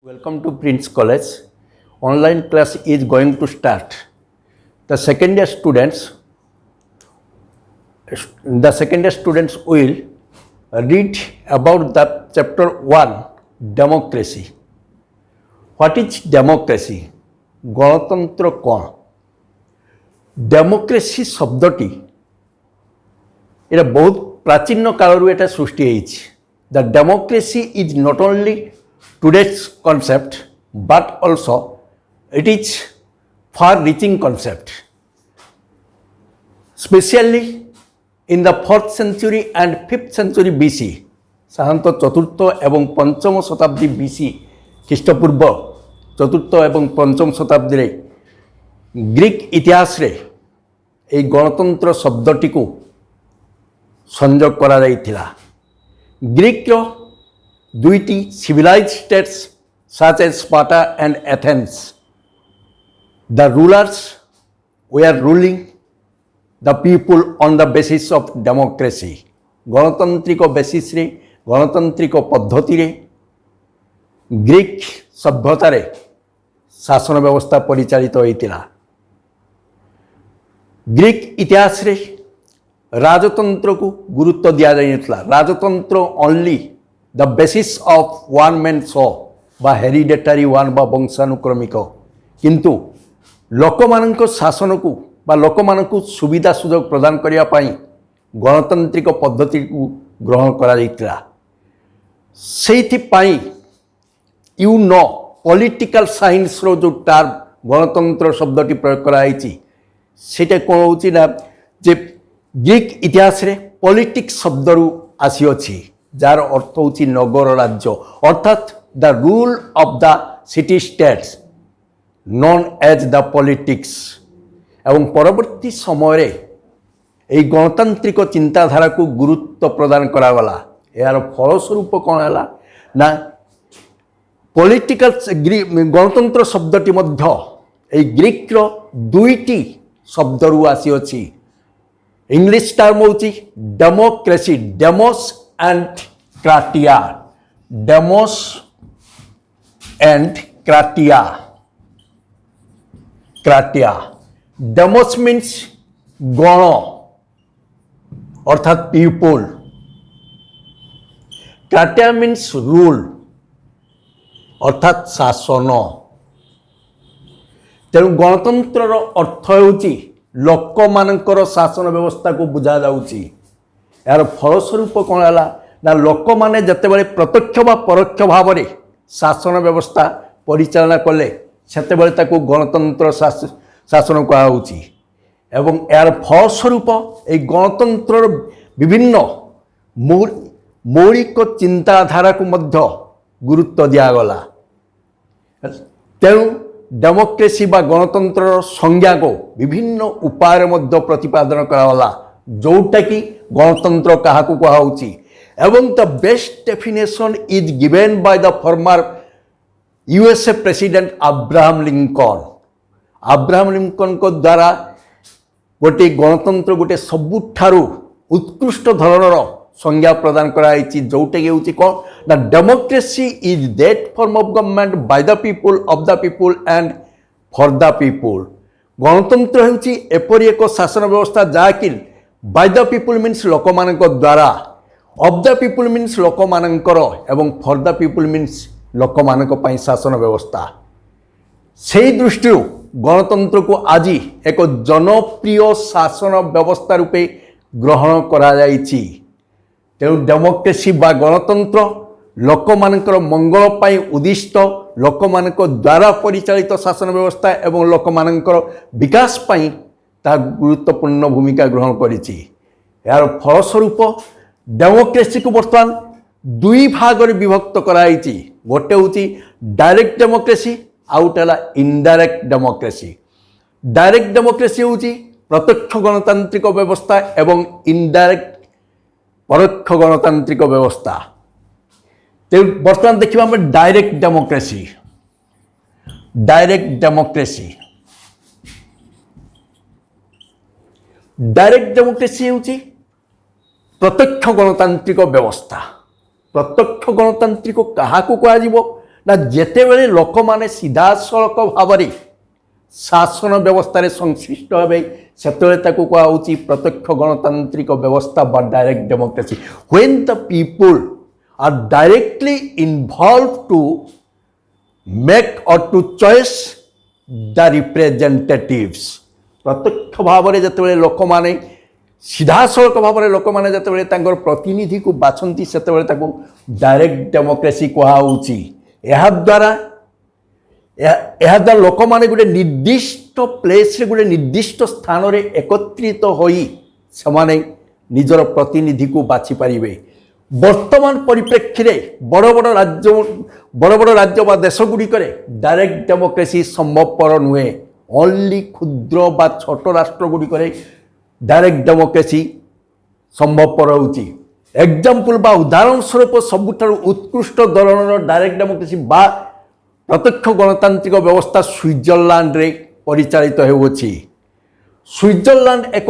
Welcome to Prince College. Online class is going to start. The second year students will read about the chapter 1, democracy. What is democracy? গণতন্ত্র কোন? Democracy শব্দটি এটা বহুত প্রাচীন কালরু এটা সৃষ্টি হয়েছে। The democracy is not only today's concept but also it is far-reaching concept. Especially in the 4th century and 5th century BC, সাধারণত চতুর্থ এবং পঞ্চম শতাব্দী BC খ্রিস্টপূর্ব চতুর্থ এবং পঞ্চম শতাব্দীরে গ্রিক ইতিহাসরে এই গণতন্ত্র শব্দটিକୁ সংযোগ করা যাইଥିଲା। গ্রিকর দুইটি civilized states such as Sparta and Athens, the rulers were ruling the people on the basis of democracy. গণতান্ত্রিক বেসিসরে গণতান্ত্রিক পদ্ধতিরে গ্রিক সভ্যতারে শাসন ব্যবস্থা পরিচালিত হয়েছিলা। গ্রিক ইতিহাসরে রাজতন্ত্রକୁ গুরুত্ব দিয়া যাইনଥିଲା। রাজতন্ত্র only the basis of one man show বা হেরিডেটারি ওয়ান বা বংশানুক্রমিক, কিন্তু ଲୋକମାନଙ୍କ ଶାସନକୁ বা ଲୋକମାନଙ୍କୁ ସୁବିଧା ସୁଯୋଗ ପ୍ରଦାନ କରିବା ପାଇଁ ଗଣତାନ୍ତ୍ରିକ ପଦ୍ଧତିକୁ ଗ୍ରହଣ କରାଯାଇଥିଲା। ସେଇଥିପାଇଁ ପଲିଟିକାଲ ସାଇନ୍ସର ଯେଉଁ ଟର୍ମ ଗଣତନ୍ତ୍ର ଶବ୍ଦଟି ପ୍ରୟୋଗ କରାଯାଇଛି ସେଇଟା କ'ଣ ହେଉଛି ନା ଯେ ଗ୍ରୀକ୍ ଇତିହାସରେ ପଲିଟିକ୍ସ ଶବ୍ଦରୁ ଆସିଅଛି, যার অর্থ হচ্ছে নগর রাজ্য, অর্থাৎ the rule of the city states known as the politics. এবং পরবর্তী সময়ে এই গণতান্ত্রিক চিন্তাধারাକୁ গুরুত্ব প্রদান করাগলা। এর ফলস্বরূপ কোণ হল না পলিটিকাল গণতন্ত্র শব্দটি মধ্য এই গ্রিকর দুইটি শব্দরু আসিଅଛି। ইংলিশ টার্ম হচ্ছে democracy, demos and kratia, demos and kratia. Demos means গণ অর্থাৎ পিপল, kratia means rule অর্থাৎ শাসন। তেଣୁ ଗଣତନ୍ତ୍ରର ଅର୍ଥ ହେଉଛି ଲୋକମାନଙ୍କର ଶାସନ ବ୍ୟବସ୍ଥାକୁ ବୁଝାଯାଉଛି। यार फलस्वरूप कौन है ना लोकमाने जितेबाला प्रत्यक्ष बा परोक्ष भाव में शासन व्यवस्था परिचालना कले सेतेबाला ताकू गणतंत्र शासन कहुच्छी। एवं यार फलस्वरूप ये गणतंत्र विभिन्न मौलिक चिंताधारा को मध्य गुरुत्व दिगला। तेणु डेमोक्रेसी बा गणतंत्र संज्ञा को विभिन्न उपाय मध्य प्रतिपादन करागला, जोटा कि गणतंत्र क्या कहुच्छी। एवं the best definition is given by the former USA president Abraham Lincoln. Abraham Lincoln को द्वारा गोटे गणतंत्र गोटे सबुठारु उत्कृष्ट धरणर संज्ञा प्रदान कराई, जोटा कि हूँ कौन ना democracy is that form of government by the people of the people and for the people. गणतंत्र हूँ एपरी एक शासन व्यवस्था जहाँकि बाय द पीपुल मीन्स लोक मानक द्वारा, ऑफ द पीपुल मीन्स लोक मानकर एवं फॉर द पीपुल मीन्स लोक मानक पई शासन व्यवस्था। से दृष्टि गणतंत्र को आज एक जनप्रिय शासन व्यवस्था रूपे ग्रहण करा जायछि। तेणु डेमोक्रेसी बा गणतंत्र लोक मानकर मंगल पई उद्दिष्ट लोक मानक द्वारा परिचालित शासन व्यवस्था एवं लोक मानकर विकास पई गुरुत्वपूर्ण भूमिका ग्रहण करिछि। यार फलस्वरूप डेमोक्रेसी को बर्तमान दुई भाग विभक्त कराई, गोटे हूँ डायरेक्ट डेमोक्रेसी आउट है इनडायरेक्ट डेमोक्रेसी। डायरेक्ट डेमोक्रेसी हूँ प्रत्यक्ष गणतांत्रिक व्यवस्था एवं इनडायरेक्ट परोक्ष गणतांत्रिक व्यवस्था। तो बर्तमान देखिए आम direct democracy. Direct democracy direct democracy हूँ प्रत्यक्ष गणतांत्रिक व्यवस्था। प्रत्यक्ष गणतांत्रिक क्या कह ନା ଯେତେବେଳେ ଲୋକମାନେ ସିଧାସଳଖ ଭାବରେ ଶାସନ ବ୍ୟବସ୍ଥାରେ ସଂଶ୍ଳିଷ୍ଟ ହେବେ ସେତେବେଳେ ତାକୁ କୁହାହେଉଛି ପ୍ରତ୍ୟକ୍ଷ ଗଣତାନ୍ତ୍ରିକ ବ୍ୟବସ୍ଥା ବା direct democracy. When the people are directly involve to make or to choice the representatives। ପ୍ରତ୍ୟକ୍ଷ ଭାବରେ ଯେତେବେଳେ ଲୋକମାନେ ସିଧାସଳଖ ଭାବରେ ଲୋକମାନେ ଯେତେବେଳେ ତାଙ୍କର ପ୍ରତିନିଧିକୁ ବାଛନ୍ତି ସେତେବେଳେ ତାକୁ ଡାଇରେକ୍ଟ ଡେମୋକ୍ରେସି କୁହାହେଉଛି। ଏହାଦ୍ୱାରା ଲୋକମାନେ ଗୋଟେ ନିର୍ଦ୍ଦିଷ୍ଟ ପ୍ଲେସ୍ରେ ଗୋଟେ ନିର୍ଦ୍ଦିଷ୍ଟ ସ୍ଥାନରେ ଏକତ୍ରିତ ହୋଇ ସେମାନେ ନିଜର ପ୍ରତିନିଧିକୁ ବାଛିପାରିବେ। ବର୍ତ୍ତମାନ ପରିପ୍ରେକ୍ଷୀରେ ବଡ଼ ବଡ଼ ରାଜ୍ୟ ବା ଦେଶଗୁଡ଼ିକରେ ଡାଇରେକ୍ଟ ଡେମୋକ୍ରେସି ସମ୍ଭବପର ନୁହେଁ। ଓନ୍ଲି କ୍ଷୁଦ୍ର ବା ଛୋଟ ରାଷ୍ଟ୍ରଗୁଡ଼ିକରେ ଡାଇରେକ୍ଟ ଡେମୋକ୍ରେସି ସମ୍ଭବପର ହେଉଛି। ଏକ୍ଜାମ୍ପଲ୍ ବା ଉଦାହରଣ ସ୍ୱରୂପ ସବୁଠାରୁ ଉତ୍କୃଷ୍ଟ ଧରଣର ଡାଇରେକ୍ଟ ଡେମୋକ୍ରେସି ବା ପ୍ରତ୍ୟକ୍ଷ ଗଣତାନ୍ତ୍ରିକ ବ୍ୟବସ୍ଥା ସୁଇଜରଲ୍ୟାଣ୍ଡରେ ପରିଚାଳିତ ହେଉଅଛି। ସୁଇଜରଲ୍ୟାଣ୍ଡ ଏକ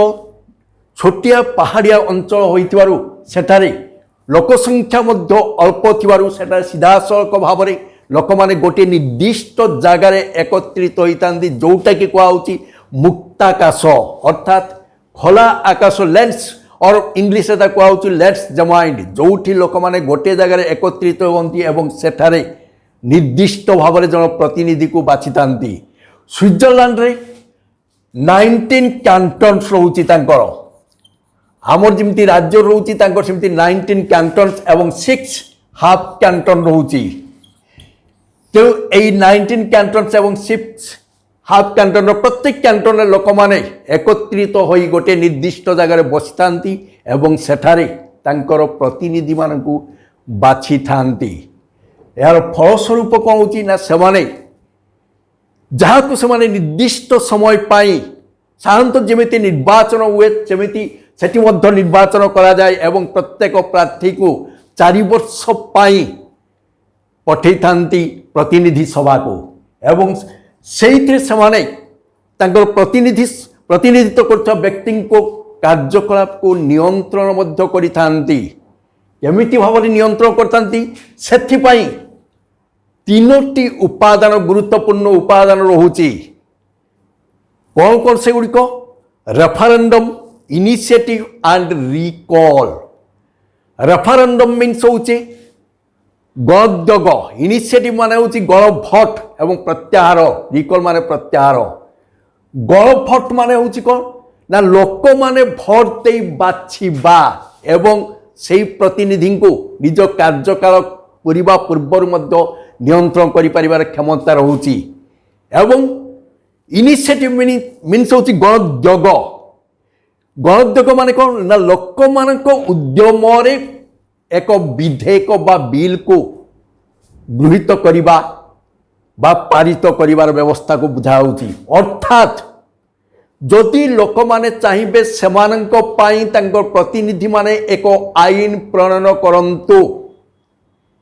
ଛୋଟିଆ ପାହାଡ଼ିଆ ଅଞ୍ଚଳ ହୋଇଥିବାରୁ ସେଠାରେ ଲୋକସଂଖ୍ୟା ମଧ୍ୟ ଅଳ୍ପ ଥିବାରୁ ସେଠାରେ ସିଧାସଳଖ ଭାବରେ ଲୋକମାନେ ଗୋଟିଏ ନିର୍ଦ୍ଦିଷ୍ଟ ଜାଗାରେ ଏକତ୍ରିତ ହୋଇଥାନ୍ତି, ଯେଉଁଟାକି କୁହାହେଉଛି ମୁକ୍ତାକାଶ ଅର୍ଥାତ୍ ଖୋଲା ଆକାଶ ଲ୍ୟାଣ୍ଡସ୍ ଅର୍ ଇଂଲିଶରେ ତାକୁ କୁହାହେଉଛି ଲେଟ୍ସ ଜମାଇଣ୍ଡ, ଯେଉଁଠି ଲୋକମାନେ ଗୋଟିଏ ଜାଗାରେ ଏକତ୍ରିତ ହୁଅନ୍ତି ଏବଂ ସେଠାରେ ନିର୍ଦ୍ଦିଷ୍ଟ ଭାବରେ ଜଣେ ପ୍ରତିନିଧିକୁ ବାଛିଥାନ୍ତି। ସୁଇଜରଲ୍ୟାଣ୍ଡରେ 19 କ୍ୟାଣ୍ଟନ୍ସ ରହୁଛି ତାଙ୍କର। ଆମର ଯେମିତି ରାଜ୍ୟ ରହୁଛି ତାଙ୍କର ସେମିତି 19 କ୍ୟାଣ୍ଟନ୍ସ ଏବଂ 6 ହାଫ୍ କ୍ୟାଣ୍ଟନ୍ ରହୁଛି। ତେଣୁ ଏଇ 19 କ୍ୟାଣ୍ଟନ୍ସ ଏବଂ 6 ହାଫ୍ କ୍ୟାଣ୍ଟନ୍ର ପ୍ରତ୍ୟେକ କ୍ୟାଣ୍ଟନ୍ରେ ଲୋକମାନେ ଏକତ୍ରିତ ହୋଇ ଗୋଟିଏ ନିର୍ଦ୍ଦିଷ୍ଟ ଜାଗାରେ ବସିଥାନ୍ତି ଏବଂ ସେଠାରେ ତାଙ୍କର ପ୍ରତିନିଧିମାନଙ୍କୁ ବାଛିଥାନ୍ତି। ଏହାର ଫଳସ୍ୱରୂପ କ'ଣ ହେଉଛି ନା ସେମାନେ ଯାହାକୁ ସେମାନେ ନିର୍ଦ୍ଦିଷ୍ଟ ସମୟ ପାଇଁ ସାଧାରଣତଃ ଯେମିତି ନିର୍ବାଚନ ହୁଏ ସେମିତି ସେଠି ମଧ୍ୟ ନିର୍ବାଚନ କରାଯାଏ ଏବଂ ପ୍ରତ୍ୟେକ ପ୍ରାର୍ଥୀକୁ 4 ବର୍ଷ ପାଇଁ ପଠାଇଥାନ୍ତି ପ୍ରତିନିଧି ସଭାକୁ ଏବଂ ସେଇଥିରେ ସେମାନେ ତାଙ୍କର ପ୍ରତିନିଧିତ୍ୱ କରୁଥିବା ବ୍ୟକ୍ତିଙ୍କ କାର୍ଯ୍ୟକଳାପକୁ ନିୟନ୍ତ୍ରଣ ମଧ୍ୟ କରିଥାନ୍ତି। କେମିତି ଭାବରେ ନିୟନ୍ତ୍ରଣ କରିଥାନ୍ତି ସେଥିପାଇଁ 3ଟି ଉପାଦାନ ଗୁରୁତ୍ୱପୂର୍ଣ୍ଣ ଉପାଦାନ ରହୁଛି। କ'ଣ କ'ଣ ସେଗୁଡ଼ିକ? ରେଫରେଣ୍ଡମ୍, ଇନିସିଏଟିଭ୍ ଆଣ୍ଡ ରିକଲ୍। ରେଫରେଣ୍ଡମ୍ ମିନ୍ସ ହେଉଛି ଗଣୋଦ୍ଯୋଗ, ଇନିସିଏଟିଭ୍ ମାନେ ହେଉଛି ଗଣଭୋଟ ଏବଂ ପ୍ରତ୍ୟାହାର, ରିକଲ୍ ମାନେ ପ୍ରତ୍ୟାହାର। ଗଣଭୋଟ ମାନେ ହେଉଛି କ'ଣ ନା ଲୋକମାନେ ଭୋଟ ଦେଇ ବାଛିବା ଏବଂ ସେହି ପ୍ରତିନିଧିଙ୍କୁ ନିଜ କାର୍ଯ୍ୟକାଳ କରିବା ପୂର୍ବରୁ ମଧ୍ୟ ନିୟନ୍ତ୍ରଣ କରିପାରିବାର କ୍ଷମତା ରହୁଛି। ଏବଂ ଇନିସିଏଟିଭ୍ ମିନ୍ସ ହେଉଛି ଗଣୋଦ୍ଯୋଗ। ଗଣୋଦ୍ଯୋଗ ମାନେ କ'ଣ ନା ଲୋକମାନଙ୍କ ଉଦ୍ୟମରେ ଏକ ବିଧେୟକ ବା ବିଲ୍କୁ ଗୃହୀତ କରିବା ବା ପାରିତ କରିବାର ବ୍ୟବସ୍ଥାକୁ ବୁଝାଉଛି। ଅର୍ଥାତ୍ ଯଦି ଲୋକମାନେ ଚାହିଁବେ ସେମାନଙ୍କ ପାଇଁ ତାଙ୍କ ପ୍ରତିନିଧିମାନେ ଏକ ଆଇନ ପ୍ରଣୟନ କରନ୍ତୁ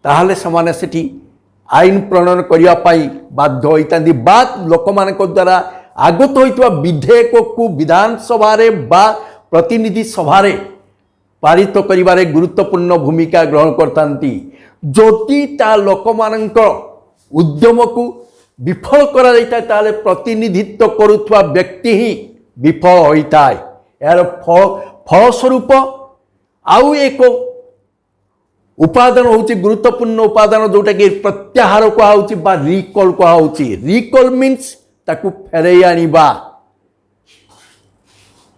ତାହେଲେ ସେମାନେ ସେଠି ଆଇନ ପ୍ରଣୟନ କରିବା ପାଇଁ ବାଧ୍ୟ ହୋଇଥାନ୍ତି ବା ଲୋକମାନଙ୍କ ଦ୍ୱାରା ଆଗତ ହୋଇଥିବା ବିଧେୟକକୁ ବିଧାନସଭାରେ ବା ପ୍ରତିନିଧି ସଭାରେ ପାରିତ କରିବାରେ ଗୁରୁତ୍ୱପୂର୍ଣ୍ଣ ଭୂମିକା ଗ୍ରହଣ କରିଥାନ୍ତି। ଯଦି ତା ଲୋକମାନଙ୍କ ଉଦ୍ୟମକୁ ବିଫଳ କରାଯାଇଥାଏ ତାହେଲେ ପ୍ରତିନିଧିତ୍ୱ କରୁଥିବା ବ୍ୟକ୍ତି ହିଁ ବିଫଳ ହୋଇଥାଏ। ଏହାର ଫଳସ୍ୱରୂପ ଆଉ ଏକ ଉପାଦାନ ହେଉଛି ଗୁରୁତ୍ୱପୂର୍ଣ୍ଣ ଉପାଦାନ ଯେଉଁଟାକି ପ୍ରତ୍ୟାହାର କୁହାହେଉଛି ବା ରିକଲ୍ କୁହାହେଉଛି। ରିକଲ୍ ମିନ୍ସ ତାକୁ ଫେରାଇ ଆଣିବା।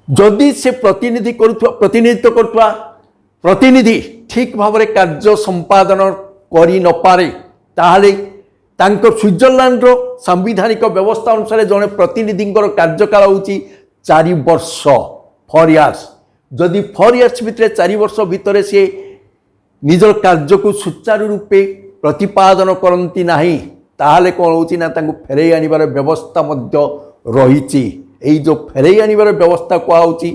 ଯଦି ସେ ପ୍ରତିନିଧିତ୍ୱ କରୁଥିବା ପ୍ରତିନିଧି ଠିକ୍ ଭାବରେ କାର୍ଯ୍ୟ ସମ୍ପାଦନ କରିନପାରେ ତାହେଲେ ତାଙ୍କ ସୁଇଜରଲ୍ୟାଣ୍ଡର ସାମ୍ବିଧାନିକ ବ୍ୟବସ୍ଥା ଅନୁସାରେ ଜଣେ ପ୍ରତିନିଧିଙ୍କର କାର୍ଯ୍ୟକାଳ ହେଉଛି 4 ବର୍ଷ, 4 ଇୟର୍ସ। ଯଦି 4 ଇୟର୍ସ ଭିତରେ 4 ବର୍ଷ ଭିତରେ ସେ ନିଜର କାର୍ଯ୍ୟକୁ ସୁଚାରୁ ରୂପେ ପ୍ରତିପାଦନ କରନ୍ତି ନାହିଁ ତାହେଲେ କ'ଣ ହେଉଛି ନା ତାଙ୍କୁ ଫେରାଇ ଆଣିବାର ବ୍ୟବସ୍ଥା ମଧ୍ୟ ରହିଛି। ଏଇ ଯେଉଁ ଫେରାଇ ଆଣିବାର ବ୍ୟବସ୍ଥା କୁହାହେଉଛି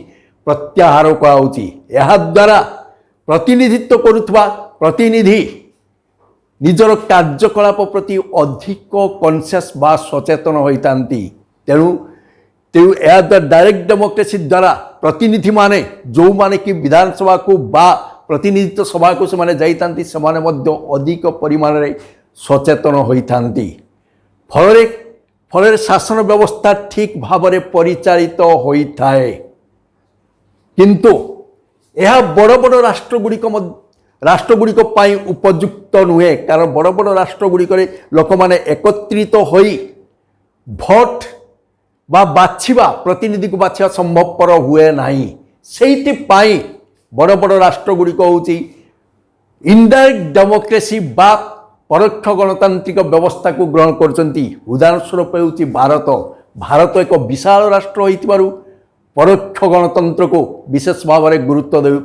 ପ୍ରତ୍ୟାହାର କୁହାହେଉଛି। ଏହାଦ୍ୱାରା ପ୍ରତିନିଧିତ୍ୱ କରୁଥିବା ପ୍ରତିନିଧି ନିଜର କାର୍ଯ୍ୟକଳାପ ପ୍ରତି ଅଧିକ କନସିୟସ୍ ବା ସଚେତନ ହୋଇଥାନ୍ତି। ତେଣୁ ଏହାଦ୍ୱାରା ଡାଇରେକ୍ଟ ଡେମୋକ୍ରେସି ଦ୍ୱାରା ପ୍ରତିନିଧିମାନେ ଯେଉଁମାନେ କି ବିଧାନସଭାକୁ ବା ପ୍ରତିନିଧିତ୍ୱ ସଭାକୁ ସେମାନେ ଯାଇଥାନ୍ତି ସେମାନେ ମଧ୍ୟ ଅଧିକ ପରିମାଣରେ ସଚେତନ ହୋଇଥାନ୍ତି। ଫଳରେ ଶାସନ ବ୍ୟବସ୍ଥା ଠିକ୍ ଭାବରେ ପରିଚାଳିତ ହୋଇଥାଏ। କିନ୍ତୁ ଏହା ବଡ଼ ବଡ଼ ରାଷ୍ଟ୍ରଗୁଡ଼ିକ ପାଇଁ ଉପଯୁକ୍ତ ନୁହେଁ, କାରଣ ବଡ଼ ବଡ଼ ରାଷ୍ଟ୍ରଗୁଡ଼ିକରେ ଲୋକମାନେ ଏକତ୍ରିତ ହୋଇ ଭୋଟ ବା ପ୍ରତିନିଧିକୁ ବାଛିବା ସମ୍ଭବପର ହୁଏ ନାହିଁ। ସେଇଥିପାଇଁ ବଡ଼ ବଡ଼ ରାଷ୍ଟ୍ରଗୁଡ଼ିକ ହେଉଛି ଇନଡାଇରେକ୍ଟ ଡେମୋକ୍ରେସି ବା ପରୋକ୍ଷ ଗଣତାନ୍ତ୍ରିକ ବ୍ୟବସ୍ଥାକୁ ଗ୍ରହଣ କରୁଛନ୍ତି। ଉଦାହରଣ ସ୍ୱରୂପ ହେଉଛି ଭାରତ ଏକ ବିଶାଳ ରାଷ୍ଟ୍ର ହୋଇଥିବାରୁ ପରୋକ୍ଷ ଗଣତନ୍ତ୍ରକୁ ବିଶେଷ ଭାବରେ ଗୁରୁତ୍ୱ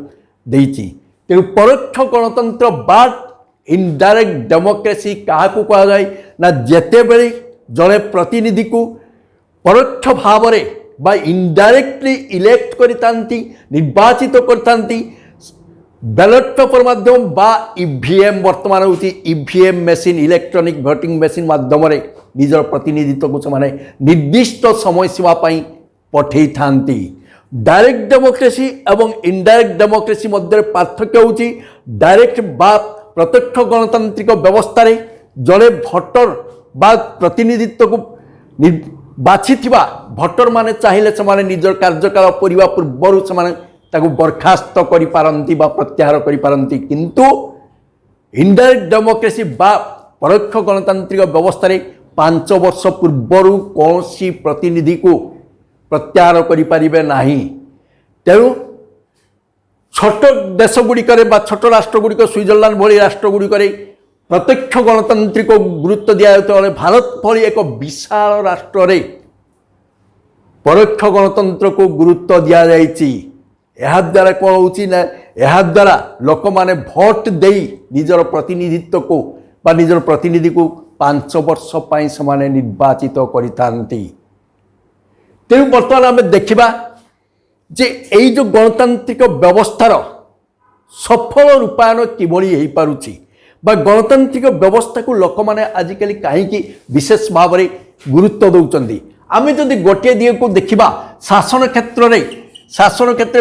ଦେଇଛି। ତେଣୁ ପରୋକ୍ଷ ଗଣତନ୍ତ୍ର ବା ଇନଡାଇରେକ୍ଟ ଡେମୋକ୍ରେସି କାହାକୁ କୁହାଯାଏ ନା ଯେତେବେଳେ ଜଣେ ପ୍ରତିନିଧିକୁ ପରୋକ୍ଷ ଭାବରେ ବା ଇନଡାଇରେକ୍ଟଲି ଇଲେକ୍ଟ କରିଥାନ୍ତି, ନିର୍ବାଚିତ କରିଥାନ୍ତି ବ୍ୟାଲଟ ପେପର ମାଧ୍ୟମ ବା ଇଭିଏମ୍, ବର୍ତ୍ତମାନ ହେଉଛି EVM machine, electronic voting machine ମାଧ୍ୟମରେ ନିଜର ପ୍ରତିନିଧିତ୍ୱକୁ ସେମାନେ ନିର୍ଦ୍ଦିଷ୍ଟ ସମୟସୀମା ପାଇଁ ପଠାଇଥାନ୍ତି। ଡାଇରେକ୍ଟ ଡେମୋକ୍ରେସି ଏବଂ ଇନଡାଇରେକ୍ଟ ଡେମୋକ୍ରେସି ମଧ୍ୟରେ ପାର୍ଥକ୍ୟ ହେଉଛି ଡାଇରେକ୍ଟ ବା ପ୍ରତ୍ୟକ୍ଷ ଗଣତାନ୍ତ୍ରିକ ବ୍ୟବସ୍ଥାରେ ଜଣେ ଭୋଟର ବା ପ୍ରତିନିଧିତ୍ୱକୁ ବାଛିଥିବା ଭୋଟରମାନେ ଚାହିଁଲେ ସେମାନେ ନିଜର କାର୍ଯ୍ୟକାଳ କରିବା ପୂର୍ବରୁ ସେମାନେ ତାକୁ ବରଖାସ୍ତ କରିପାରନ୍ତି ବା ପ୍ରତ୍ୟାହାର କରିପାରନ୍ତି। କିନ୍ତୁ ଇନଡାଇରେକ୍ଟ ଡେମୋକ୍ରେସି ବା ପରୋକ୍ଷ ଗଣତାନ୍ତ୍ରିକ ବ୍ୟବସ୍ଥାରେ 5 ବର୍ଷ ପୂର୍ବରୁ କୌଣସି ପ୍ରତିନିଧିକୁ ପ୍ରତ୍ୟାହାର କରିପାରିବେ ନାହିଁ। ତେଣୁ ଛୋଟ ଦେଶଗୁଡ଼ିକରେ ବା ଛୋଟ ରାଷ୍ଟ୍ରଗୁଡ଼ିକ, ସୁଇଜରଲ୍ୟାଣ୍ଡ ଭଳି ରାଷ୍ଟ୍ରଗୁଡ଼ିକରେ ପ୍ରତ୍ୟକ୍ଷ ଗଣତାନ୍ତ୍ରିକ ଗୁରୁତ୍ୱ ଦିଆଯାଉଥିବା ବେଳେ ଭାରତ ଭଳି ଏକ ବିଶାଳ ରାଷ୍ଟ୍ରରେ ପରୋକ୍ଷ ଗଣତନ୍ତ୍ରକୁ ଗୁରୁତ୍ୱ ଦିଆଯାଇଛି। ଏହାଦ୍ୱାରା କ'ଣ ହେଉଛି ନା ଏହାଦ୍ୱାରା ଲୋକମାନେ ଭୋଟ ଦେଇ ନିଜର ପ୍ରତିନିଧିତ୍ୱକୁ ବା ନିଜର ପ୍ରତିନିଧିକୁ 5 ବର୍ଷ ପାଇଁ ସେମାନେ ନିର୍ବାଚିତ କରିଥାନ୍ତି। ତେଣୁ ବର୍ତ୍ତମାନ ଆମେ ଦେଖିବା ଯେ ଏଇ ଯେଉଁ ଗଣତାନ୍ତ୍ରିକ ବ୍ୟବସ୍ଥାର ସଫଳ ରୂପାୟନ କିଭଳି ହୋଇପାରୁଛି ବା ଗଣତାନ୍ତ୍ରିକ ବ୍ୟବସ୍ଥାକୁ ଲୋକମାନେ ଆଜିକାଲି କାହିଁକି ବିଶେଷ ଭାବରେ ଗୁରୁତ୍ୱ ଦେଉଛନ୍ତି। ଆମେ ଯଦି ଗୋଟିଏ ଦିଗକୁ ଦେଖିବା ଶାସନ କ୍ଷେତ୍ରରେ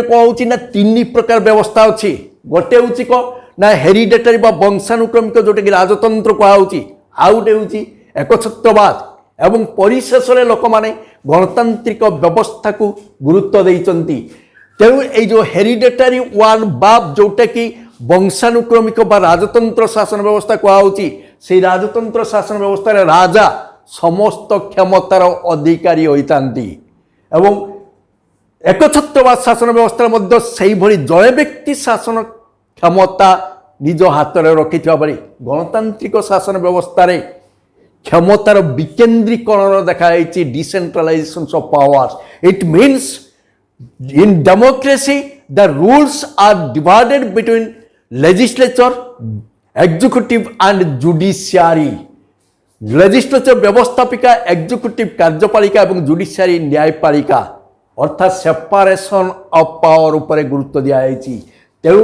କ'ଣ ହେଉଛି ନା 3 ପ୍ରକାର ବ୍ୟବସ୍ଥା ଅଛି। ଗୋଟିଏ ହେଉଛି କ'ଣ ନା ହେରିଡେଟାରୀ ବା ବଂଶାନୁକ୍ରମିକ, ଯେଉଁଟାକି ରାଜତନ୍ତ୍ର କୁହାଯାଉଛି। ଆଉ ଗୋଟେ ହେଉଛି ଏକଛତ୍ରବାଦ ଏବଂ ପରିଶେଷରେ ଲୋକମାନେ ଗଣତାନ୍ତ୍ରିକ ବ୍ୟବସ୍ଥାକୁ ଗୁରୁତ୍ୱ ଦେଇଛନ୍ତି। ତେଣୁ ଏଇ ଯେଉଁ ହେରିଡେଟାରୀ ୱାନ୍ ବା ଯେଉଁଟାକି ବଂଶାନୁକ୍ରମିକ ବା ରାଜତନ୍ତ୍ର ଶାସନ ବ୍ୟବସ୍ଥା କୁହାଯାଉଛି, ସେଇ ରାଜତନ୍ତ୍ର ଶାସନ ବ୍ୟବସ୍ଥାରେ ରାଜା ସମସ୍ତ କ୍ଷମତାର ଅଧିକାରୀ ହୋଇଥାନ୍ତି ଏବଂ ଏକଛତ୍ରବାଦ ଶାସନ ବ୍ୟବସ୍ଥାରେ ମଧ୍ୟ ସେଇଭଳି ଜଣେ ବ୍ୟକ୍ତି ଶାସନ କ୍ଷମତା ନିଜ ହାତରେ ରଖିଥିବା ବେଳେ ଗଣତାନ୍ତ୍ରିକ ଶାସନ ବ୍ୟବସ୍ଥାରେ କ୍ଷମତାର ବିକେନ୍ଦ୍ରୀକରଣ ଦେଖାଯାଇଛି, decentralisation of powers. It means in democracy the rules are divided between legislature, executive and judiciary. legislature व्यवस्थापिका, executive कार्यपालिका एवं judiciary न्यायपालिका, अर्थात सेपरेशन ऑफ पावर उपरे गुरुत्व दिया जायछि। तेणु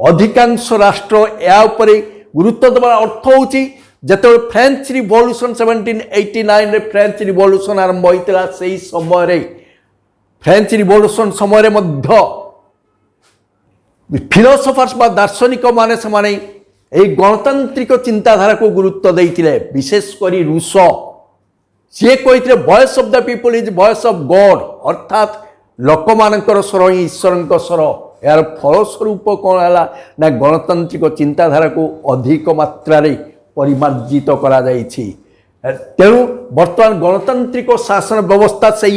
अधिकांश राष्ट्र या उपरे गुरुत्व देवार अर्थ होछि जेतेबेले फ्रेंच रिवोल्यूशन 1789 रे फ्रेंच रिवोल्यूशन आरंभ होइतला, सेही समय रे फ्रेंच रिवोल्यूशन समय मध्य फिलोसोफर्स बा दार्शनिक माने समाने एई गणतांत्रिक चिंताधारा को गुरुत्व देइतिले। विशेषकर रूसो सी कही voice of the people is voice of God, अर्थात लोक मानकर स्वर ही ईश्वर स्वर। यार फलस्वरूप कौन है ना गणतांत्रिक चिंताधारा को अधिक मात्रा परिमार्जित करा जाइछि। तेणु वर्तमान गणतांत्रिक शासन व्यवस्था से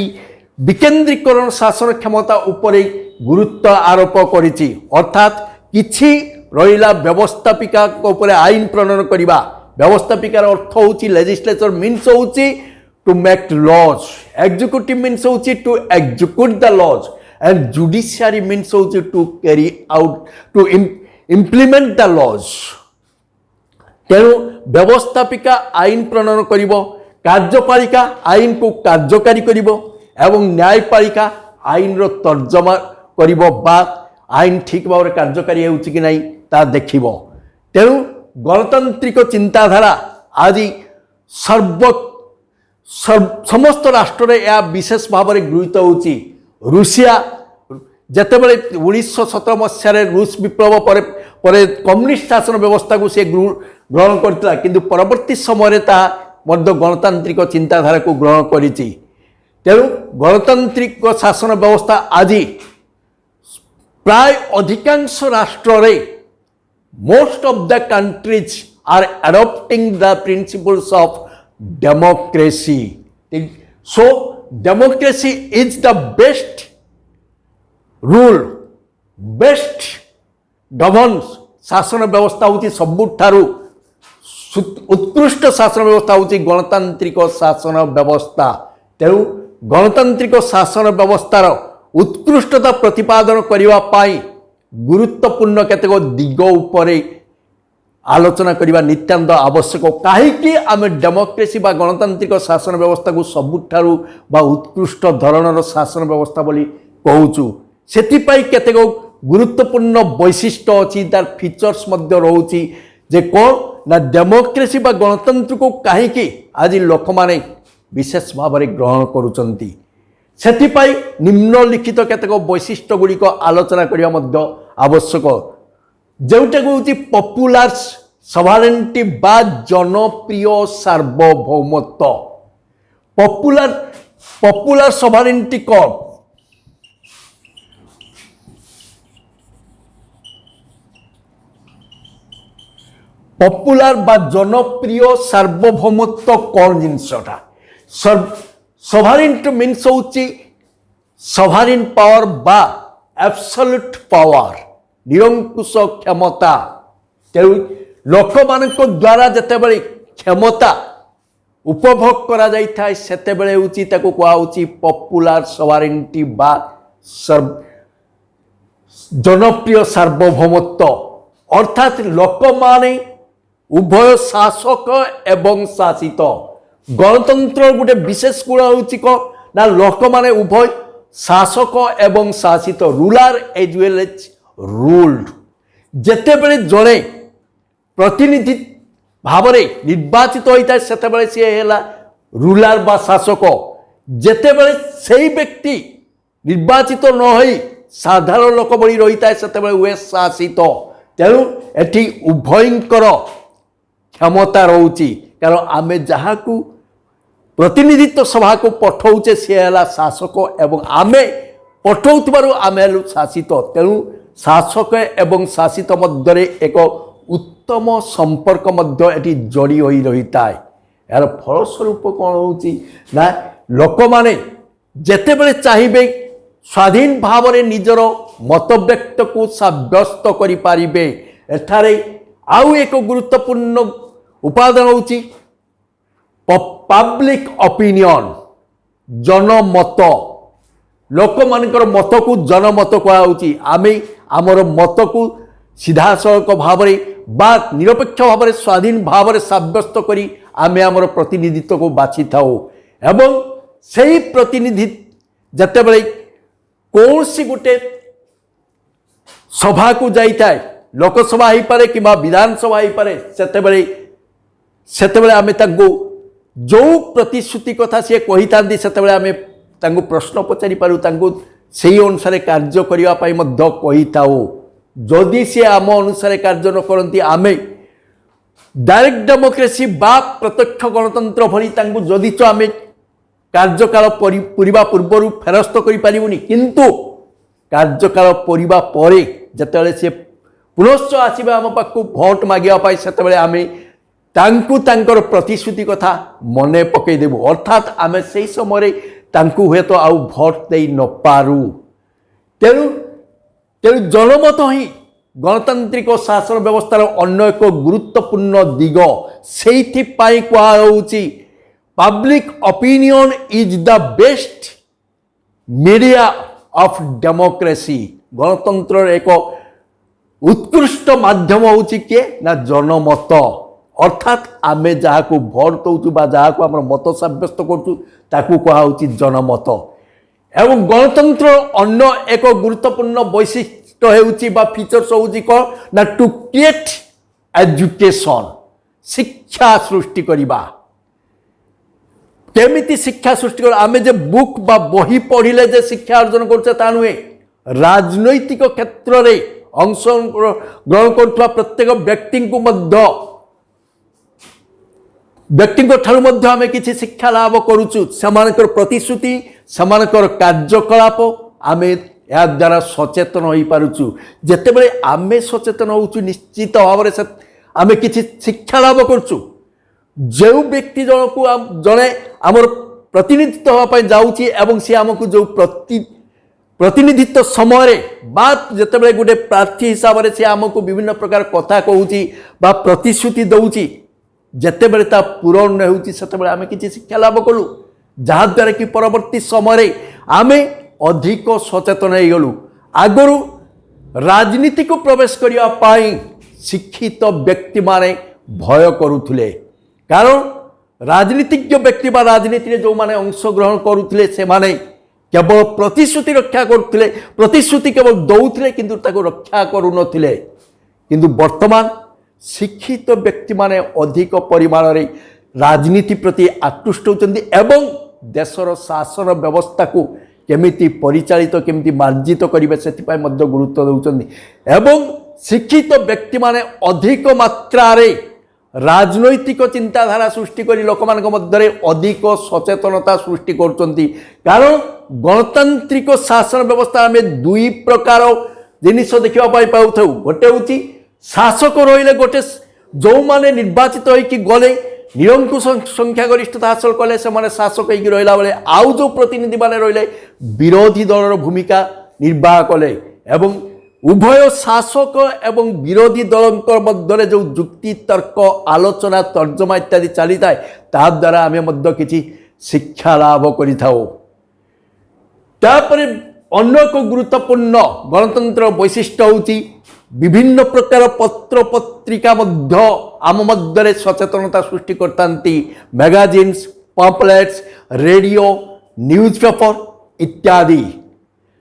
विकेन्द्रीकरण शासन क्षमता उपरे गुरुत्व आरोप करिछि, अर्थात किछि रहिला व्यवस्थापिका उपरे आईन प्रणयन करिबा। व्यवस्थापिकार अर्थ होछि लेजिस्लेचर मीन्स होछि to make laws, executive means होछि to execute the laws and judiciary means होछि to carry out to implement the laws. तेणु व्यवस्थापिका आईन प्रणयन करिबो, कार्यपालिका आईन को कार्यकारी करिबो एवं न्यायपालिका आईन रो तर्जमा करिबो बा आईन ठीक भाव कार्यकारी होउछि कि नहीं ता देखिबो। तेणु गणतांत्रिक चिंताधारा आज समस्त राष्ट्र या विशेष भाव में गृहीत होउछि। रूसिया जेतेबेले 1917 मसीह रूस विप्लव पर कम्युनिस्ट शासन व्यवस्था को से ग्रहण करता किंतु परवर्ती समय ता मध्य गणतांत्रिक चिंताधारा को ग्रहण करिछि। तेणु गणतांत्रिक शासन व्यवस्था आज प्राय अधिकांश राष्ट्र रे most of the countries are adopting the principles of democracy. So democracy is the best rule, best governance शासन व्यवस्था होती सबुठारु उत्कृष्ट शासन व्यवस्था होती गणतांत्रिक शासन व्यवस्था। तेणु गणतांत्रिक शासन व्यवस्थार उत्कृष्टता प्रतिपादन करने पाई गुरुत्वपूर्ण केतेक दिग उपरे आलोचना करने नितांत आवश्यक। कहीं आम डेमोक्रेसी बा गणतांत्रिक शासन व्यवस्था को सबुठारु बा उत्कृष्ट धरणर शासन व्यवस्था बोली कहूचु। सेतिपाई केतेक गुरुत्वपूर्ण वैशिष्ट्य अच्छी तार फीचर्स मध्य रोची जे कौन ना डेमोक्रेसी बा गणतंत्र को कहीं आज लोक माने विशेष भाव में ग्रहण करुचंती। सेतिपाई निम्नलिखित केतेक वैशिष्ट्य गुड़िक आलोचना करने मध्य आवश्यक जोटा हूँ पपुलर सॉवरेनिटी बा जनप्रिय सार्वभौमत्व। पपुलर सॉवरेनिटी कौन? पपुलर बा जनप्रिय सार्वभौमत्व कौन जिनसटा? सॉवरेनिटी मीन्स होची सॉवरेन पावर बा एब्सोल्यूट पावर, निरंकुश क्षमता। तेणु लोक मान द्वारा जितेबाला क्षमता उपभोग करा जाई थाए सेतेबेले होची ताको कुआ होची पपुलर सॉवरेनिटी बा जनप्रिय सार्वभौमत्व। अर्थात लोक माने उभय शासक एवं शासित। गणतंत्र गोटे विशेष गुण होची को ना लोक माने उभय शासक एवं शासित, ruler as well as ruled. जेतेबेले जड़े प्रतिनिधि भाव में निर्वाचित होता है सेतेबेले सी हैला रूलर बा शासक। जेतेबेले सेही व्यक्ति निर्वाचित न होई साधारण लोक बड़ी रही है सेतेबेले वे शासित। तेणु एठी उभयंकर क्षमता रोची कारण आमे जहाँ को प्रतिनिधित्व सभा को पठाऊचे सी है शासक एवं आमे पठाऊ आमे शासित। तेणु शासक एवं शासित मध्य एक उत्तम संपर्क मध्य एटी जोड़ी होई रही है। यार फलस्वरूप कौन होची ना लोक माने जेतेबेले चाहिए स्वाधीन भाव में निजर मत व्यक्त को सब्यस्त करि पारिबे। एठारे आउ एक गुरुत्वपूर्ण उपादान होची पब्लिक ओपिनियन, जनमत। लोक मानकर मत को जनमत कहुची। आमे आमर मत को सीधा सड़क भाव बा निरपेक्ष भाव में स्वाधीन भाव में सब्यस्त करी आमे आमर प्रतिनिधित्व को बाछि थाओ एवं सही प्रतिनिधि जतेबेले कौन सी गोटे सभा को जाइए लोकसभा हो पारे कि विधानसभा हो पारे सेतेबेले आमे तांको जो प्रतिश्रुति कथा सी कही था सेतेबेले आमे तांको प्रश्न पचारि पारू तांको सही अनुसार कार्य करिवा पाई मध्य कही थाओ। जदि सी आम अनुसार कार्य न करती आमे डायरेक्ट डेमोक्रेसी बा प्रत्यक्ष गणतंत्र भली तांको जदि तो आमे कार्यकाल पूरीबा पूर्वर फेरस्त करि पारिबुनी किंतु कार्यकाल पूरीबा परे जतेबेले से पुनश्च आसीबे आम पाखु भोट मागिया पाई सेतेबेले आमे तांकु तांकर प्रतिश्रुति कथा मने पकई देबु। अर्थात आमे सेही समय तांकु हुए तो आउ भोट दे न पारू। तेणु जनमत ही गणतांत्रिक शासन व्यवस्थार अन्य एक गुरुत्वपूर्ण दिग। सेइथिपाई कुहा होउची public opinion is the best media of democracy. गणतंत्र एक उत्कृष्ट माध्यम होउची के ना जनमत। अर्थात आमे जहाँ को भोट दौचु बा जहाँ को आम मत सब्यस्त करूँ ताकू कहा जनमत। एवं गणतंत्र अन्य एक गुरुत्वपूर्ण वैशिष्ट्य होउची बा फीचर्स होउची कौन ना टू क्रिएट एजुकेशन, शिक्षा सृष्टि करिबा। केमिति शिक्षा सृष्टि कर आमे जे बुक बा बही पढ़िले जे शिक्षा अर्जन करछे ता नुहे। राजनैतिक क्षेत्र रे अंश ग्रहण करथुवा प्रत्येक व्यक्ति को मध्य ବ୍ୟକ୍ତିଙ୍କ ଠାରୁ ମଧ୍ୟ ଆମେ କିଛି ଶିକ୍ଷା ଲାଭ କରୁଛୁ। ସେମାନଙ୍କର ପ୍ରତିଶ୍ରୁତି, ସେମାନଙ୍କର କାର୍ଯ୍ୟକଳାପ ଆମେ ଏହା ଦ୍ୱାରା ସଚେତନ ହୋଇପାରୁଛୁ। ଯେତେବେଳେ ଆମେ ସଚେତନ ହେଉଛୁ ନିଶ୍ଚିତ ଭାବରେ ଆମେ କିଛି ଶିକ୍ଷା ଲାଭ କରୁଛୁ। ଯେଉଁ ବ୍ୟକ୍ତି ଜଣକୁ ଜଣେ ଆମର ପ୍ରତିନିଧିତ୍ୱ ହେବା ପାଇଁ ଯାଉଛି ଏବଂ ସେ ଆମକୁ ଯେଉଁ ପ୍ରତିନିଧିତ୍ୱ ସମୟରେ ବା ଯେତେବେଳେ ଗୋଟେ ପ୍ରାର୍ଥୀ ହିସାବରେ ସେ ଆମକୁ ବିଭିନ୍ନ ପ୍ରକାର କଥା କହୁଛି ବା ପ୍ରତିଶ୍ରୁତି ଦେଉଛି, ଯେତେବେଳେ ତା ପୂରଣ ହେଉଛି ସେତେବେଳେ ଆମେ କିଛି ଶିକ୍ଷା ଲାଭ କଲୁ, ଯାହାଦ୍ୱାରା କି ପରବର୍ତ୍ତୀ ସମୟରେ ଆମେ ଅଧିକ ସଚେତନ ହେଇଗଲୁ। ଆଗରୁ ରାଜନୀତିକୁ ପ୍ରବେଶ କରିବା ପାଇଁ ଶିକ୍ଷିତ ବ୍ୟକ୍ତିମାନେ ଭୟ କରୁଥିଲେ, କାରଣ ରାଜନୀତିଜ୍ଞ ବ୍ୟକ୍ତି ବା ରାଜନୀତିରେ ଯେଉଁମାନେ ଅଂଶଗ୍ରହଣ କରୁଥିଲେ ସେମାନେ କେବଳ ପ୍ରତିଶ୍ରୁତି ରକ୍ଷା କରୁଥିଲେ, ପ୍ରତିଶ୍ରୁତି କେବଳ ଦେଉଥିଲେ କିନ୍ତୁ ତାକୁ ରକ୍ଷା କରୁନଥିଲେ। କିନ୍ତୁ ବର୍ତ୍ତମାନ ଶିକ୍ଷିତ ବ୍ୟକ୍ତିମାନେ ଅଧିକ ପରିମାଣରେ ରାଜନୀତି ପ୍ରତି ଆକୃଷ୍ଟ ହେଉଛନ୍ତି ଏବଂ ଦେଶର ଶାସନ ବ୍ୟବସ୍ଥାକୁ କେମିତି ପରିଚାଳିତ, କେମିତି ମାର୍ଜିତ କରିବେ ସେଥିପାଇଁ ମଧ୍ୟ ଗୁରୁତ୍ୱ ଦେଉଛନ୍ତି। ଏବଂ ଶିକ୍ଷିତ ବ୍ୟକ୍ତିମାନେ ଅଧିକ ମାତ୍ରାରେ ରାଜନୈତିକ ଚିନ୍ତାଧାରା ସୃଷ୍ଟି କରି ଲୋକମାନଙ୍କ ମଧ୍ୟରେ ଅଧିକ ସଚେତନତା ସୃଷ୍ଟି କରୁଛନ୍ତି। କାରଣ ଗଣତାନ୍ତ୍ରିକ ଶାସନ ବ୍ୟବସ୍ଥା ଆମେ ଦୁଇ ପ୍ରକାର ଜିନିଷ ଦେଖିବା ପାଇଁ ପାଉଥାଉ। ଗୋଟେ ହେଉଛି ଶାସକ ରହିଲେ, ଗୋଟେ ଯେଉଁମାନେ ନିର୍ବାଚିତ ହୋଇକି ଗଲେ ନିରଙ୍କୁଶ ସଂଖ୍ୟାଗରିଷ୍ଠତା ହାସଲ କଲେ ସେମାନେ ଶାସକ ହେଇକି ରହିଲା ବେଳେ ଆଉ ଯେଉଁ ପ୍ରତିନିଧିମାନେ ରହିଲେ ବିରୋଧୀ ଦଳର ଭୂମିକା ନିର୍ବାହ କଲେ। ଏବଂ ଉଭୟ ଶାସକ ଏବଂ ବିରୋଧୀ ଦଳଙ୍କ ମଧ୍ୟରେ ଯେଉଁ ଯୁକ୍ତି ତର୍କ ଆଲୋଚନା ତର୍ଜମା ଇତ୍ୟାଦି ଚାଲିଥାଏ ତାହା ଦ୍ୱାରା ଆମେ ମଧ୍ୟ କିଛି ଶିକ୍ଷା ଲାଭ କରିଥାଉ। ତାପରେ ଅନ୍ୟ ଏକ ଗୁରୁତ୍ୱପୂର୍ଣ୍ଣ ଗଣତନ୍ତ୍ର ବୈଶିଷ୍ଟ୍ୟ ହେଉଛି ବିଭିନ୍ନ ପ୍ରକାର ପତ୍ର ପତ୍ରିକା ମଧ୍ୟ ଆମ ମଧ୍ୟରେ ସଚେତନତା ସୃଷ୍ଟି କରିଥାନ୍ତି। ମ୍ୟାଗାଜିନ୍ସ, ପମ୍ପଲେଟ୍ସ, ରେଡ଼ିଓ, ନ୍ୟୁଜ୍ ପେପର ଇତ୍ୟାଦି।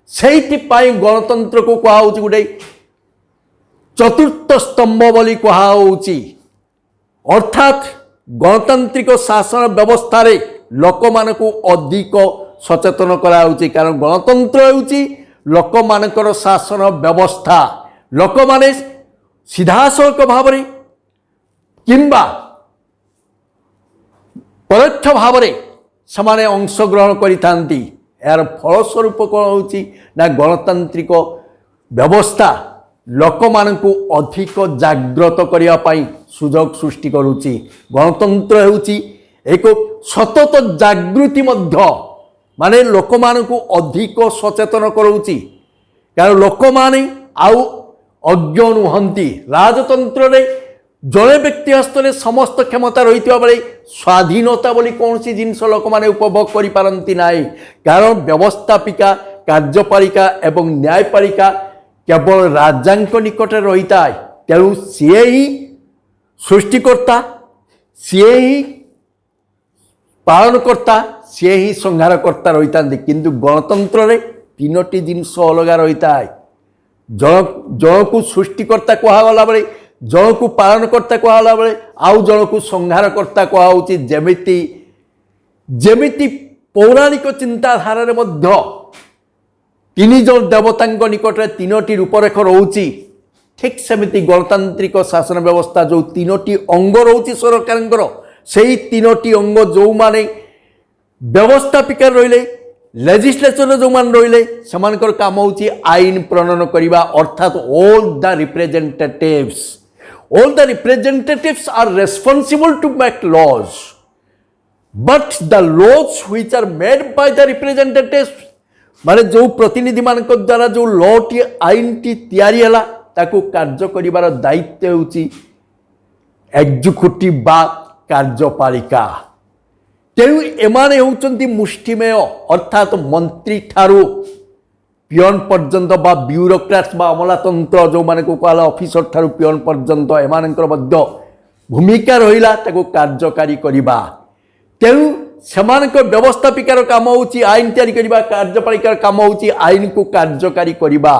ସେଇଥିପାଇଁ ଗଣତନ୍ତ୍ରକୁ କୁହାହେଉଛି ଗୋଟେ ଚତୁର୍ଥ ସ୍ତମ୍ଭ ବୋଲି କୁହାହେଉଛି। ଅର୍ଥାତ୍ ଗଣତାନ୍ତ୍ରିକ ଶାସନ ବ୍ୟବସ୍ଥାରେ ଲୋକମାନଙ୍କୁ ଅଧିକ ସଚେତନ କରାଯାଉଛି, କାରଣ ଗଣତନ୍ତ୍ର ହେଉଛି ଲୋକମାନଙ୍କର ଶାସନ ବ୍ୟବସ୍ଥା। ଲୋକମାନେ ସିଧାସଳଖ ଭାବରେ କିମ୍ବା ପରୋକ୍ଷ ଭାବରେ ସେମାନେ ଅଂଶଗ୍ରହଣ କରିଥାନ୍ତି। ଏହାର ଫଳସ୍ୱରୂପ କ'ଣ ହେଉଛି ନା ଗଣତାନ୍ତ୍ରିକ ବ୍ୟବସ୍ଥା ଲୋକମାନଙ୍କୁ ଅଧିକ ଜାଗ୍ରତ କରିବା ପାଇଁ ସୁଯୋଗ ସୃଷ୍ଟି କରୁଛି। ଗଣତନ୍ତ୍ର ହେଉଛି ଏକ ସତତ ଜାଗୃତି ମଧ୍ୟ, ମାନେ ଲୋକମାନଙ୍କୁ ଅଧିକ ସଚେତନ କରାଉଛି। କାରଣ ଲୋକମାନେ ଆଉ ଅଜ୍ଞ ନୁହନ୍ତି। ରାଜତନ୍ତ୍ରରେ ଜଣେ ବ୍ୟକ୍ତି ହସ୍ତରେ ସମସ୍ତ କ୍ଷମତା ରହିଥିବା ବେଳେ ସ୍ୱାଧୀନତା ବୋଲି କୌଣସି ଜିନିଷ ଲୋକମାନେ ଉପଭୋଗ କରିପାରନ୍ତି ନାହିଁ। କାରଣ ବ୍ୟବସ୍ଥାପିକା, କାର୍ଯ୍ୟପାଳିକା ଏବଂ ନ୍ୟାୟପାଳିକା କେବଳ ରାଜାଙ୍କ ନିକଟରେ ରହିଥାଏ। ତେଣୁ ସିଏ ହିଁ ସୃଷ୍ଟିକର୍ତ୍ତା, ସିଏ ହିଁ ପାଳନକର୍ତ୍ତା, ସିଏ ହିଁ ସଂହାରକର୍ତ୍ତା ରହିଥାନ୍ତି। କିନ୍ତୁ ଗଣତନ୍ତ୍ରରେ ତିନୋଟି ଜିନିଷ ଅଲଗା ରହିଥାଏ। ଜଣକୁ ସୃଷ୍ଟିକର୍ତ୍ତା କୁହାଗଲା ବେଳେ, ଜଣକୁ ପାଳନକର୍ତ୍ତା କୁହାଗଲା ବେଳେ ଆଉ ଜଣକୁ ସଂହାରକର୍ତ୍ତା କୁହାହେଉଛି। ଯେମିତି ପୌରାଣିକ ଚିନ୍ତାଧାରାରେ ମଧ୍ୟ ତିନି ଜଣ ଦେବତାଙ୍କ ନିକଟରେ ତିନୋଟି ରୂପରେଖ ରହୁଛି, ଠିକ୍ ସେମିତି ଗଣତାନ୍ତ୍ରିକ ଶାସନ ବ୍ୟବସ୍ଥା ଯେଉଁ ତିନୋଟି ଅଙ୍ଗ ରହୁଛି ସରକାରଙ୍କର, ସେହି ତିନୋଟି ଅଙ୍ଗ ଯେଉଁମାନେ ବ୍ୟବସ୍ଥାପିକା ରହିଲେ, ଲେଜିସ୍ଲେଚର ଯେଉଁମାନେ ରହିଲେ ସେମାନଙ୍କର କାମ ହେଉଛି ଆଇନ ପ୍ରଣୟନ କରିବା। ଅର୍ଥାତ୍ all the representatives are responsible to make laws, but the laws which are made by the representatives, ମାନେ ଯେଉଁ ପ୍ରତିନିଧିମାନଙ୍କ ଦ୍ୱାରା ଯେଉଁ ଲଟି ଆଇନଟି ତିଆରି ହେଲା ତାକୁ କାର୍ଯ୍ୟ କରିବାର ଦାୟିତ୍ୱ ହେଉଛି ଏକ୍ଜିକ୍ୟୁଟିଭ୍ ବା କାର୍ଯ୍ୟପାଳିକା। ତେଣୁ ଏମାନେ ହେଉଛନ୍ତି ମୁଷ୍ଟିମେୟ, ଅର୍ଥାତ୍ ମନ୍ତ୍ରୀ ଠାରୁ ପିଅନ୍ ପର୍ଯ୍ୟନ୍ତ ବା ବ୍ୟୁରୋକ୍ରାଟ୍ସ ବା ଅମଲାତନ୍ତ୍ର ଯେଉଁମାନଙ୍କୁ କୁହାଗଲା ଅଫିସର ଠାରୁ ପିଅନ୍ ପର୍ଯ୍ୟନ୍ତ ଏମାନଙ୍କର ମଧ୍ୟ ଭୂମିକା ରହିଲା ତାକୁ କାର୍ଯ୍ୟକାରୀ କରିବା। ତେଣୁ ସେମାନଙ୍କ ବ୍ୟବସ୍ଥାପିକାର କାମ ହେଉଛି ଆଇନ ତିଆରି କରିବା, କାର୍ଯ୍ୟପାଳିକାର କାମ ହେଉଛି ଆଇନକୁ କାର୍ଯ୍ୟକାରୀ କରିବା।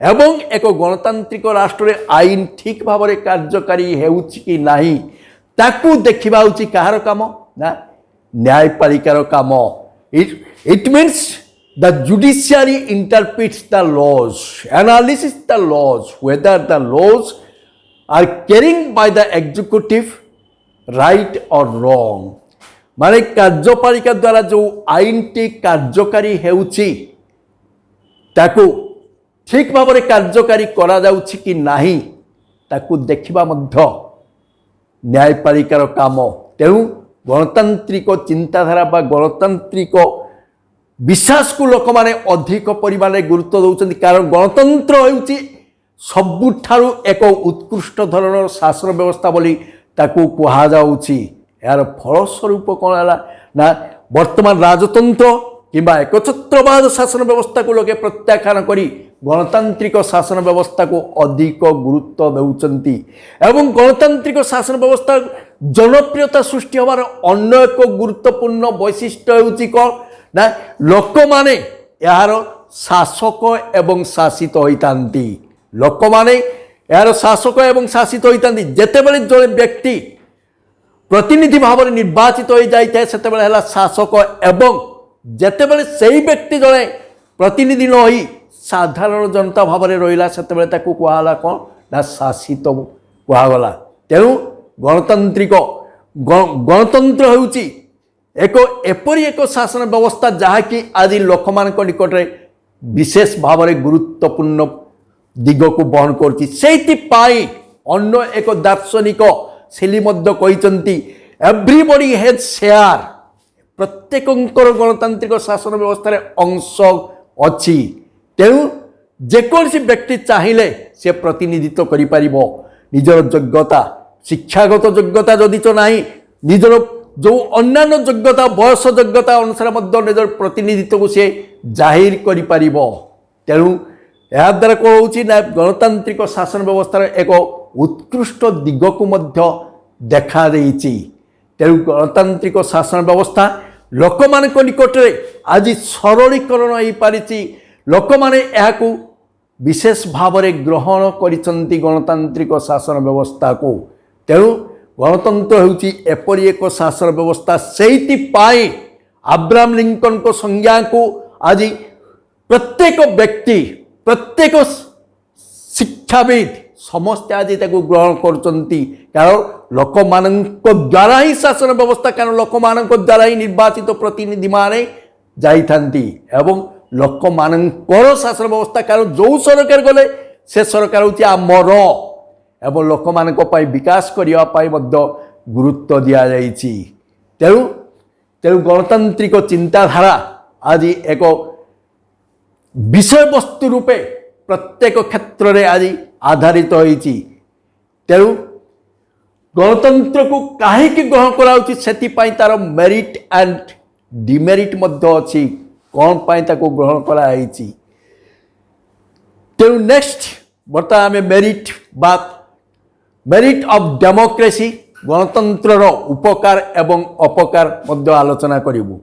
ଏବଂ ଏକ ଗଣତାନ୍ତ୍ରିକ ରାଷ୍ଟ୍ରରେ ଆଇନ ଠିକ୍ ଭାବରେ କାର୍ଯ୍ୟକାରୀ ହେଉଛି କି ନାହିଁ ତାକୁ ଦେଖିବା ହେଉଛି କାହାର କାମ ନା ନ୍ୟାୟପାଳିକାର କାମ। It means the judiciary interprets the laws, analyses the laws, whether the laws are carried by the executive right or wrong মানে କାର୍ଯ୍ୟପାଳିକା ଦ୍ୱାରା ଯେଉଁ ଆଇନଟି କାର୍ଯ୍ୟକାରୀ ହେଉଛି ତାକୁ ଠିକ୍ ଭାବରେ କାର୍ଯ୍ୟକାରୀ କରାଯାଉଛି କି ନାହିଁ ତାକୁ ଦେଖିବା ମଧ୍ୟ ନ୍ୟାୟପାଳିକାର କାମ। ତେଣୁ ଗଣତାନ୍ତ୍ରିକ ଚିନ୍ତାଧାରା ବା ଗଣତାନ୍ତ୍ରିକ ବିଶ୍ୱାସକୁ ଲୋକମାନେ ଅଧିକ ପରିମାଣରେ ଗୁରୁତ୍ୱ ଦେଉଛନ୍ତି। କାରଣ ଗଣତନ୍ତ୍ର ହେଉଛି ସବୁଠାରୁ ଏକ ଉତ୍କୃଷ୍ଟ ଧରଣର ଶାସନ ବ୍ୟବସ୍ଥା ବୋଲି ତାକୁ କୁହାଯାଉଛି। ଏହାର ଫଳସ୍ୱରୂପ କ'ଣ ହେଲା ନା ବର୍ତ୍ତମାନ ରାଜତନ୍ତ୍ର କିମ୍ବା ଏକଛତ୍ରବାଦ ଶାସନ ବ୍ୟବସ୍ଥାକୁ ଲୋକେ ପ୍ରତ୍ୟାଖ୍ୟାନ କରି ଗଣତାନ୍ତ୍ରିକ ଶାସନ ବ୍ୟବସ୍ଥାକୁ ଅଧିକ ଗୁରୁତ୍ୱ ଦେଉଛନ୍ତି। ଏବଂ ଗଣତାନ୍ତ୍ରିକ ଶାସନ ବ୍ୟବସ୍ଥା ଜନପ୍ରିୟତା ସୃଷ୍ଟି ହେବାର ଅନ୍ୟ ଏକ ଗୁରୁତ୍ୱପୂର୍ଣ୍ଣ ବୈଶିଷ୍ଟ୍ୟ ହେଉଛି କ'ଣ ନା ଲୋକମାନେ ଏହାର ଶାସକ ଏବଂ ଶାସିତ ହୋଇଥାନ୍ତି। ଲୋକମାନେ ଏହାର ଶାସକ ଏବଂ ଶାସିତ ହୋଇଥାନ୍ତି। ଯେତେବେଳେ ଜଣେ ବ୍ୟକ୍ତି ପ୍ରତିନିଧି ଭାବରେ ନିର୍ବାଚିତ ହୋଇଯାଇଥାଏ ସେତେବେଳେ ହେଲା ଶାସକ ଏବଂ ଯେତେବେଳେ ସେହି ବ୍ୟକ୍ତି ଜଣେ ପ୍ରତିନିଧି ନ ହୋଇ ସାଧାରଣ ଜନତା ଭାବରେ ରହିଲା ସେତେବେଳେ ତାକୁ କୁହାଗଲା କ'ଣ ନା ଶାସିତ କୁହାଗଲା। ତେଣୁ ଗଣତନ୍ତ୍ର ହେଉଛି ଏପରି ଏକ ଶାସନ ବ୍ୟବସ୍ଥା ଯାହାକି ଆଜି ଲୋକମାନଙ୍କ ନିକଟରେ ବିଶେଷ ଭାବରେ ଗୁରୁତ୍ୱପୂର୍ଣ୍ଣ ଦିଗକୁ ବହନ କରୁଛି। ସେଇଥିପାଇଁ ଅନ୍ୟ ଏକ ଦାର୍ଶନିକ ସେଲି ମଧ୍ୟ କହିଛନ୍ତି ଏଭ୍ରିବଡି ହେଜ୍ ସେୟାର ପ୍ରତ୍ୟେକଙ୍କର ଗଣତାନ୍ତ୍ରିକ ଶାସନ ବ୍ୟବସ୍ଥାରେ ଅଂଶ ଅଛି। ତେଣୁ ଯେକୌଣସି ବ୍ୟକ୍ତି ଚାହିଁଲେ ସେ ପ୍ରତିନିଧିତ୍ୱ କରିପାରିବ। ନିଜର ଯୋଗ୍ୟତା ଶିକ୍ଷାଗତ ଯୋଗ୍ୟତା ଯଦିଚ ନାହିଁ ନିଜର ଯେଉଁ ଅନ୍ୟାନ୍ୟ ଯୋଗ୍ୟତା ବୟସ ଯୋଗ୍ୟତା ଅନୁସାରେ ମଧ୍ୟ ନିଜର ପ୍ରତିନିଧିତ୍ୱକୁ ସେ ଜାହିର କରିପାରିବ। ତେଣୁ ଏହାଦ୍ୱାରା କ'ଣ ହେଉଛି ନା ଗଣତାନ୍ତ୍ରିକ ଶାସନ ବ୍ୟବସ୍ଥାର ଏକ ଉତ୍କୃଷ୍ଟ ଦିଗକୁ ମଧ୍ୟ ଦେଖାଦେଇଛି। ତେଣୁ ଗଣତାନ୍ତ୍ରିକ ଶାସନ ବ୍ୟବସ୍ଥା ଲୋକମାନଙ୍କ ନିକଟରେ ଆଜି ସରଳୀକରଣ ହୋଇପାରିଛି। ଲୋକମାନେ ଏହାକୁ ବିଶେଷ ଭାବରେ ଗ୍ରହଣ କରିଛନ୍ତି ଗଣତାନ୍ତ୍ରିକ ଶାସନ ବ୍ୟବସ୍ଥାକୁ। ତେଣୁ ଗଣତନ୍ତ୍ର ହେଉଛି ଏପରି ଏକ ଶାସନ ବ୍ୟବସ୍ଥା। ସେଇଥିପାଇଁ ଆବ୍ରାହମ ଲିଙ୍କନଙ୍କ ସଂଜ୍ଞାକୁ ଆଜି ପ୍ରତ୍ୟେକ ବ୍ୟକ୍ତି ପ୍ରତ୍ୟେକ ଶିକ୍ଷାବିତ ସମସ୍ତେ ଆଜି ତାକୁ ଗ୍ରହଣ କରୁଛନ୍ତି। କାରଣ ଲୋକମାନଙ୍କ ଦ୍ୱାରା ହିଁ ଶାସନ ବ୍ୟବସ୍ଥା କାରଣ ଲୋକମାନଙ୍କ ଦ୍ୱାରା ହିଁ ନିର୍ବାଚିତ ପ୍ରତିନିଧିମାନେ ଯାଇଥାନ୍ତି ଏବଂ ଲୋକମାନଙ୍କର ଶାସନ ବ୍ୟବସ୍ଥା କାରଣ ଯେଉଁ ସରକାର ଗଲେ ସେ ସରକାର ହେଉଛି ଆମର ଏବଂ ଲୋକମାନଙ୍କ ପାଇଁ ବିକାଶ କରିବା ପାଇଁ ମଧ୍ୟ ଗୁରୁତ୍ୱ ଦିଆଯାଇଛି। ତେଣୁ ଗଣତାନ୍ତ୍ରିକ ଚିନ୍ତାଧାରା ଆଜି ଏକ ବିଷୟବସ୍ତୁ ରୂପେ ପ୍ରତ୍ୟେକ କ୍ଷେତ୍ରରେ ଆଜି ଆଧାରିତ ହୋଇଛି। ତେଣୁ ଗଣତନ୍ତ୍ରକୁ କାହିଁକି ଗ୍ରହଣ କରାଯାଉଛି ସେଥିପାଇଁ ତାର ମେରିଟ୍ ଆଣ୍ଡ ଡିମେରିଟ୍ ମଧ୍ୟ ଅଛି। କ'ଣ ପାଇଁ ତାକୁ ଗ୍ରହଣ କରାଯାଇଛି। ତେଣୁ ନେକ୍ସଟ ବର୍ତ୍ତମାନ ଆମେ ମେରିଟ୍ ଅଫ୍ ଡେମୋକ୍ରେସି ଗଣତନ୍ତ୍ରର ଉପକାର ଏବଂ ଅପକାର ମଧ୍ୟ ଆଲୋଚନା କରିବୁ।